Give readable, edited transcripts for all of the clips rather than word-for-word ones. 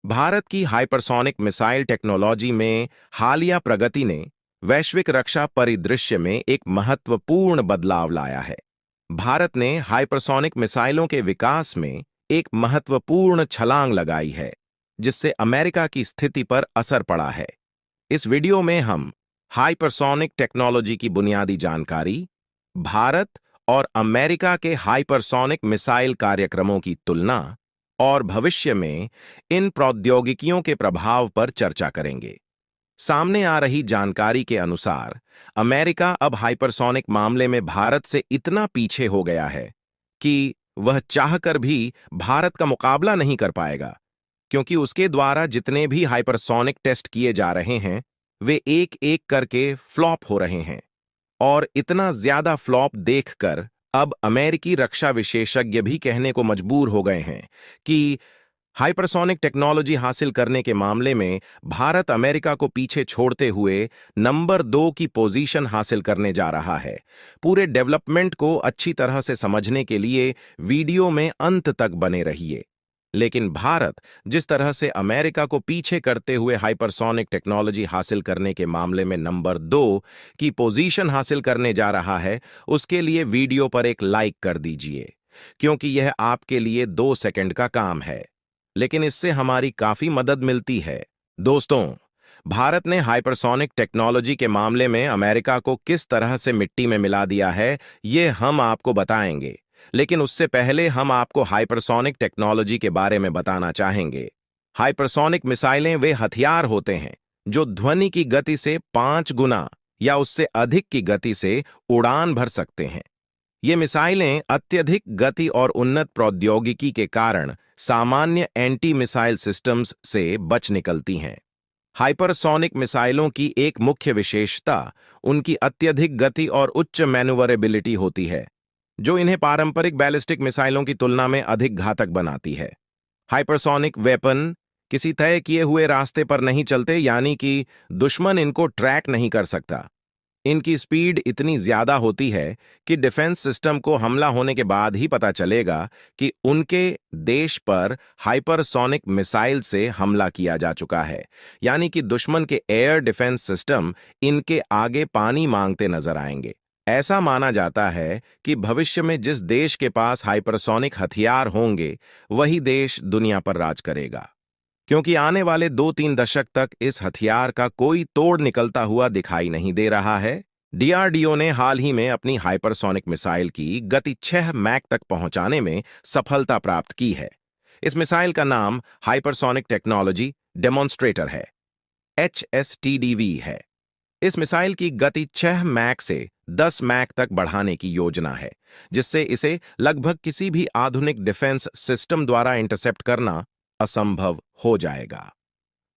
भारत की hypersonic missile technology में हालिया प्रगति ने वैश्विक रक्षा परिदृश्य में एक महत्वपूर्ण बदलाव लाया है। भारत ने हाइपरसोनिक मिसाइलों के विकास में एक महत्वपूर्ण छलांग लगाई है, जिससे अमेरिका की स्थिति पर असर पड़ा है। इस वीडियो में हम हाइपरसोनिक टेक्नोलॉजी की बुनियादी जानकारी, भारत और अमेरिका के हाइपरसोनिक मिसाइल कार्यक्रमों की तुलना और भविष्य में इन प्रौद्योगिकियों के प्रभाव पर चर्चा करेंगे। सामने आ रही जानकारी के अनुसार अमेरिका अब हाइपरसोनिक मामले में भारत से इतना पीछे हो गया है कि वह चाहकर भी भारत का मुकाबला नहीं कर पाएगा, क्योंकि उसके द्वारा जितने भी हाइपरसोनिक टेस्ट किए जा रहे हैं वे एक एक करके फ्लॉप हो रहे हैं। और इतना ज्यादा फ्लॉप देखकर अब अमेरिकी रक्षा विशेषज्ञ भी कहने को मजबूर हो गए हैं कि हाइपरसोनिक टेक्नोलॉजी हासिल करने के मामले में भारत अमेरिका को पीछे छोड़ते हुए नंबर 2 की पोजीशन हासिल करने जा रहा है। पूरे डेवलपमेंट को अच्छी तरह से समझने के लिए वीडियो में अंत तक बने रहिए। लेकिन भारत जिस तरह से अमेरिका को पीछे करते हुए हाइपरसोनिक टेक्नोलॉजी हासिल करने के मामले में नंबर 2 की पोजीशन हासिल करने जा रहा है, उसके लिए वीडियो पर एक लाइक कर दीजिए, क्योंकि यह आपके लिए 2 सेकंड का काम है, लेकिन इससे हमारी काफी मदद मिलती है। दोस्तों, भारत ने हाइपरसोनिक टेक्नोलॉजी के मामले में अमेरिका को किस तरह से मिट्टी में मिला दिया है, ये हम आपको बताएंगे। लेकिन उससे पहले हम आपको हाइपरसोनिक टेक्नोलॉजी के बारे में बताना चाहेंगे। हाइपरसोनिक मिसाइलें वे हथियार होते हैं जो ध्वनि की गति से 5 गुना या उससे अधिक की गति से उड़ान भर सकते हैं। ये मिसाइलें अत्यधिक गति और उन्नत प्रौद्योगिकी के कारण सामान्य एंटी मिसाइल सिस्टम्स से बच निकलती हैं। हाइपरसोनिक मिसाइलों की एक मुख्य विशेषता उनकी अत्यधिक गति और उच्च मैन्युवरेबिलिटी होती है, जो इन्हें पारंपरिक बैलिस्टिक मिसाइलों की तुलना में अधिक घातक बनाती है। हाइपरसोनिक वेपन किसी तय किए हुए रास्ते पर नहीं चलते, यानी कि दुश्मन इनको ट्रैक नहीं कर सकता। इनकी स्पीड इतनी ज्यादा होती है कि डिफेंस सिस्टम को हमला होने के बाद ही पता चलेगा कि उनके देश पर हाइपरसोनिक मिसाइल से हमला किया जा चुका है, यानी कि दुश्मन के एयर डिफेंस सिस्टम इनके आगे पानी मांगते नजर आएंगे। ऐसा माना जाता है कि भविष्य में जिस देश के पास हाइपरसोनिक हथियार होंगे वही देश दुनिया पर राज करेगा, क्योंकि आने वाले 2-3 दशक तक इस हथियार का कोई तोड़ निकलता हुआ दिखाई नहीं दे रहा है। डीआरडीओ ने हाल ही में अपनी हाइपरसोनिक मिसाइल की गति 6 मैक तक पहुंचाने में सफलता प्राप्त की है। इस मिसाइल का नाम हाइपरसोनिक टेक्नोलॉजी डेमोन्स्ट्रेटर है, HSTDV है। इस मिसाइल की गति 6 मैक से 10 मैक तक बढ़ाने की योजना है, जिससे इसे लगभग किसी भी आधुनिक डिफेंस सिस्टम द्वारा इंटरसेप्ट करना असंभव हो जाएगा।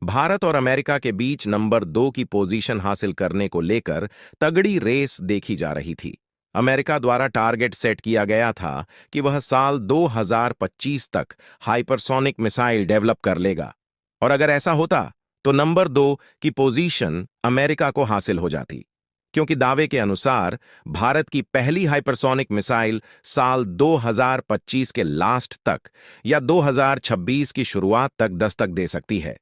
भारत और अमेरिका के बीच नंबर 2 की पोजीशन हासिल करने को लेकर तगड़ी रेस देखी जा रही थी। अमेरिका द्वारा टारगेट सेट किया गया था कि वह साल 2025 तक हाइपरसोनिक मिसाइल डेवलप कर लेगा, और अगर ऐसा होता तो नंबर 2 की पोजीशन अमेरिका को हासिल हो जाती, क्योंकि दावे के अनुसार भारत की पहली हाइपरसोनिक मिसाइल साल 2025 के लास्ट तक या 2026 की शुरुआत तक दस्तक दे सकती है।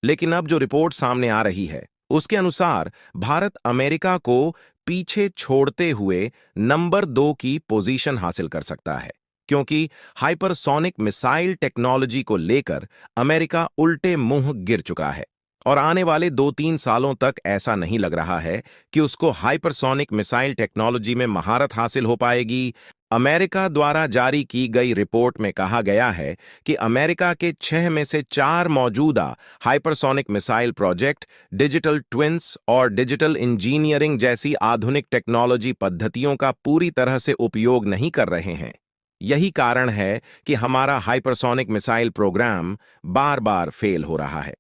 लेकिन अब जो रिपोर्ट सामने आ रही है उसके अनुसार भारत अमेरिका को पीछे छोड़ते हुए नंबर 2 की पोजीशन हासिल कर सकता है, क्योंकि हाइपरसोनिक मिसाइल टेक्नोलॉजी को लेकर अमेरिका उल्टे मुंह गिर चुका है, और आने वाले 2-3 सालों तक ऐसा नहीं लग रहा है कि उसको हाइपरसोनिक मिसाइल टेक्नोलॉजी में महारत हासिल हो पाएगी। अमेरिका द्वारा जारी की गई रिपोर्ट में कहा गया है कि अमेरिका के 6 में से 4 मौजूदा hypersonic missile project digital twins और डिजिटल इंजीनियरिंग जैसी आधुनिक टेक्नोलॉजी पद्धतियों का पूरी तरह से उपयोग नहीं कर रहे हैं। यही कारण है कि हमारा हाइपरसोनिक मिसाइल प्रोग्राम बार-बार फेल हो रहा है।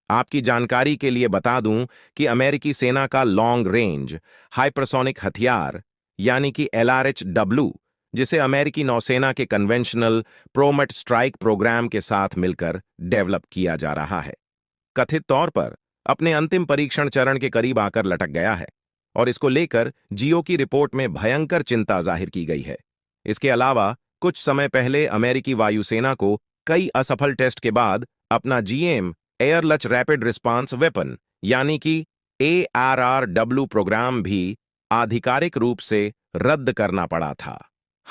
आपकी जानकारी के लिए बता दूं कि अमेरिकी सेना का लॉन्ग रेंज हाइपरसोनिक हथियार यानी कि LRH-W, जिसे अमेरिकी नौसेना के कन्वेंशनल प्रोमेट स्ट्राइक प्रोग्राम के साथ मिलकर डेवलप किया जा रहा है, कथित तौर पर अपने अंतिम परीक्षण चरण के करीब आकर लटक गया है, और इसको लेकर जियो की रिपोर्ट में भयंकर चिंता जाहिर की गई है। इसके अलावा कुछ समय पहले अमेरिकी वायुसेना को कई असफल टेस्ट के बाद अपना जीएम एयर लच रैपिड रिस्पांस वेपन यानी कि ARRW प्रोग्राम भी आधिकारिक रूप से रद्द करना पड़ा था।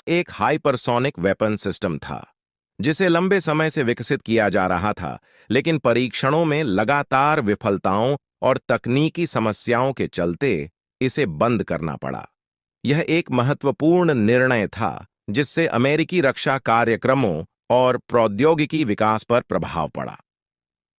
एक हाइपरसोनिक वेपन सिस्टम था जिसे लंबे समय से विकसित किया जा रहा था, लेकिन परीक्षणों में लगातार विफलताओं और तकनीकी समस्याओं के चलते इसे बंद करना पड़ा। यह एक महत्वपूर्ण निर्णय था जिससे अमेरिकी रक्षा कार्यक्रमों और प्रौद्योगिकी विकास पर प्रभाव पड़ा।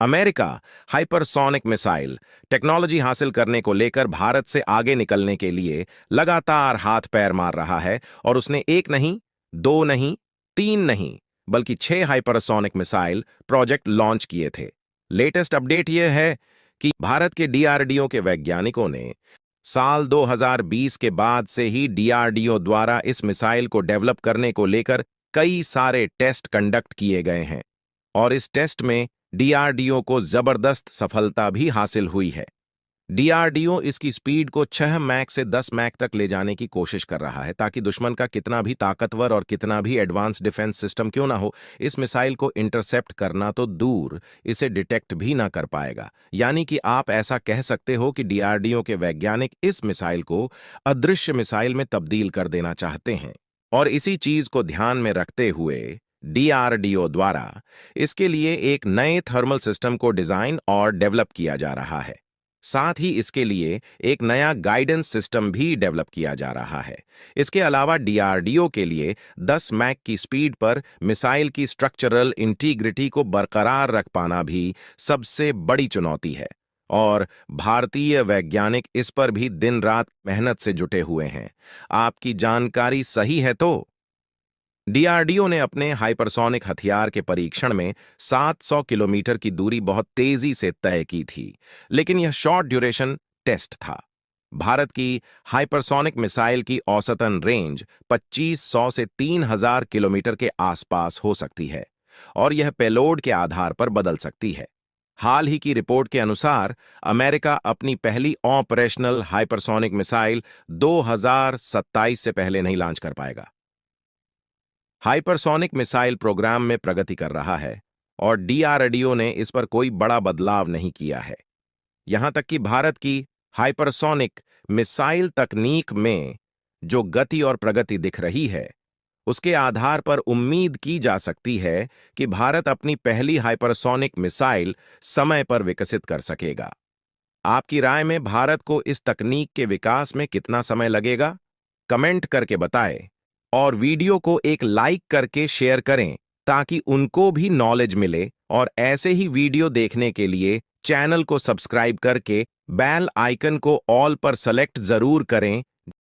अमेरिका हाइपरसोनिक मिसाइल टेक्नोलॉजी हासिल करने को लेकर भारत से आगे निकलने के लिए लगातार हाथ पैर मार रहा है और उसने एक नहीं, दो नहीं, तीन नहीं, बल्कि 6 हाइपरसोनिक मिसाइल प्रोजेक्ट लॉन्च किए थे। लेटेस्ट अपडेट यह है कि भारत के डीआरडीओ के वैज्ञानिकों ने साल 2020 के बाद से ही डीआरडीओ द्वारा इस मिसाइल को डेवलप करने को लेकर कई सारे टेस्ट कंडक्ट किए गए हैं और इस टेस्ट में डीआरडीओ को जबरदस्त सफलता भी हासिल हुई है। डीआरडीओ इसकी स्पीड को 6 मैक से 10 मैक तक ले जाने की कोशिश कर रहा है ताकि दुश्मन का कितना भी ताकतवर और कितना भी एडवांस डिफेंस सिस्टम क्यों ना हो, इस मिसाइल को इंटरसेप्ट करना तो दूर, इसे डिटेक्ट भी ना कर पाएगा। यानी कि आप ऐसा कह सकते हो कि डीआरडीओ के वैज्ञानिक इस मिसाइल को अदृश्य मिसाइल में तब्दील कर देना चाहते हैं और इसी चीज को ध्यान में रखते हुए डीआरडीओ द्वारा इसके लिए एक नए थर्मल सिस्टम को डिजाइन और डेवलप किया जा रहा है। साथ ही इसके लिए एक नया गाइडेंस सिस्टम भी डेवलप किया जा रहा है। इसके अलावा डीआरडीओ के लिए 10 मैक की स्पीड पर मिसाइल की स्ट्रक्चरल इंटीग्रिटी को बरकरार रख पाना भी सबसे बड़ी चुनौती है और भारतीय वैज्ञानिक इस पर भी दिन रात मेहनत से जुटे हुए हैं। आपकी जानकारी सही है तो डीआरडीओ ने अपने हाइपरसोनिक हथियार के परीक्षण में 700 किलोमीटर की दूरी बहुत तेजी से तय की थी, लेकिन यह शॉर्ट ड्यूरेशन टेस्ट था। भारत की हाइपरसोनिक मिसाइल की औसतन रेंज 2500 से 3000 किलोमीटर के आसपास हो सकती है और यह पेलोड के आधार पर बदल सकती है। हाल ही की रिपोर्ट के अनुसार अमेरिका अपनी पहली ऑपरेशनल हाइपरसोनिक मिसाइल 2027 से पहले नहीं लॉन्च कर पाएगा। हाइपरसोनिक मिसाइल प्रोग्राम में प्रगति कर रहा है और डीआरडीओ ने इस पर कोई बड़ा बदलाव नहीं किया है। यहां तक कि भारत की हाइपरसोनिक मिसाइल तकनीक में जो गति और प्रगति दिख रही है, उसके आधार पर उम्मीद की जा सकती है कि भारत अपनी पहली हाइपरसोनिक मिसाइल समय पर विकसित कर सकेगा। आपकी राय में भारत को इस तकनीक के विकास में कितना समय लगेगा? कमेंट करके बताएं और वीडियो को एक लाइक करके शेयर करें ताकि उनको भी नॉलेज मिले और ऐसे ही वीडियो देखने के लिए चैनल को सब्सक्राइब करके बेल आइकन को ऑल पर सेलेक्ट जरूर करें